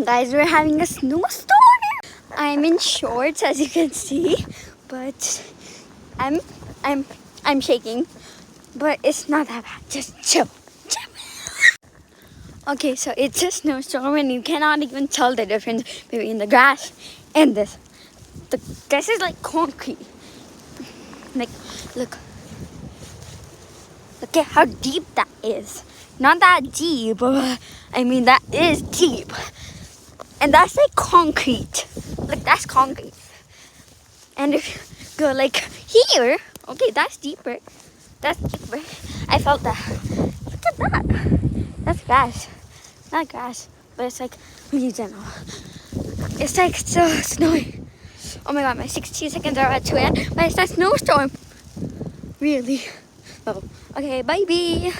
Guys, we're having a snowstorm. I'm in shorts, as you can see, but I'm shaking. But it's not that bad. Just chill. Okay, so it's a snowstorm, and you cannot even tell the difference between the grass and this. The grass is like concrete. Like, look at how deep that is. Not that deep, but I mean that is deep. And that's like concrete. Like, that's concrete. And if you go like here, okay, that's deeper. That's deeper. I felt that. Look at that. That's grass. Not grass, but it's like, you don't know. It's like still snowing. Oh my god, my 16 seconds are at 2 a.m. But it's a snowstorm. Really. Oh, okay, bye-bye.